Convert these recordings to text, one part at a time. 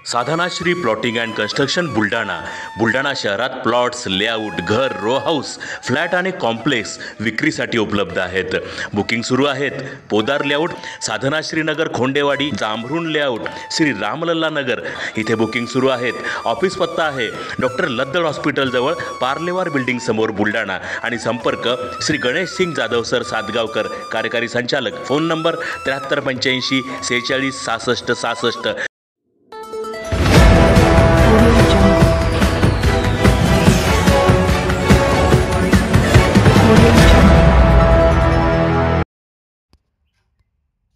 Sadhanashri plotting and construction Buldhana शहरात plots, layout, घर, row house, flat आणि कॉम्प्लेक्स विक्रीसाठी उपलब्ध आहेत. बुकिंग सुरू आहेत. पोदार लेआउट, साधनाश्री नगर, खोंडेवाडी, जांभरुण लेआउट, श्री रामलल्ला नगर इथे बुकिंग सुरू आहेत. ऑफिस पत्ता आहे डॉक्टर लद्दड हॉस्पिटल जवळ, पार्लेवार बिल्डिंग समोर, बुलढाणा. आणि संपर्क श्री गणेश सिंग जाधव सर सातगावकर, कार्यकारी संचालक. Phone number 7385 46 66 66.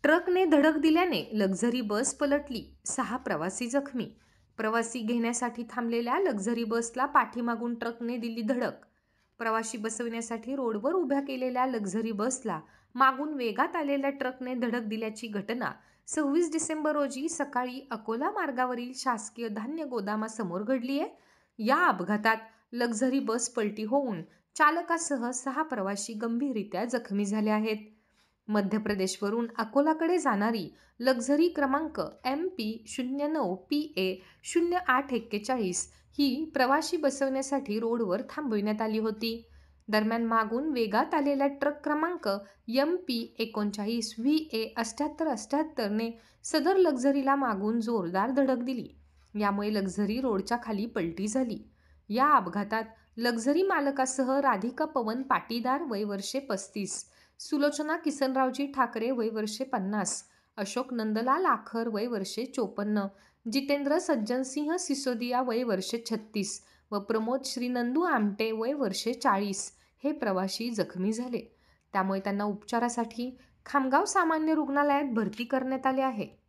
ट्रकने धडक दिल्याने लक्झरी बस पलटली, 6 प्रवासी जखमी. प्रवासी घेण्यासाठी थांबलेल्या लक्झरी बसला पाठीमागून ट्रकने दिली धडक. प्रवासी बसविण्यासाठी रोडवर उभ्या केलेल्या लक्झरी बसला मागून वेगात आलेल्या ट्रकने धडक दिल्याची घटना 26 डिसेंबर रोजी सकाळी अकोला मार्गावरील शासकीय धान्य गोदामासमोर घडली आहे. या अपघातात लक्झरी बस पलटी होऊन चालकासह 6 प्रवासी गंभीररित्या जखमी झाले आहेत. मध्य प्रदेशवरून अकोलाकडे जाणारी लक्झरी क्रमांक MP09PA 0841 ही प्रवासी बसवण्यासाठी रोडवर थांबविण्यात आली होती. दरम्यान मागून वेगात आलेल्या ट्रक क्रमांक MP39VA 7878 ने सदर लक्झरीला मागून जोरदार धडक दिली. यामुळे लक्झरी रोडच्या खाली पलटी झाली. या अपघातात लक्झरी मालकासह राधिका पवन पाटीदार वय वर्षे 35, सुलोचना किसनरावजी ठाकरे वय वर्षे 50, अशोक नंदलाल आखर वय वर्षे 54, जितेंद्र सज्जनसिंह सिसोदिया वय वर्षे 36 व प्रमोद श्रीनंदू आमटे वय वर्षे 40 हे प्रवासी जखमी झाले. त्यामुळे त्यांना उपचारासाठी खामगाव सामान्य रुग्णालयात भरती करण्यात आले आहे.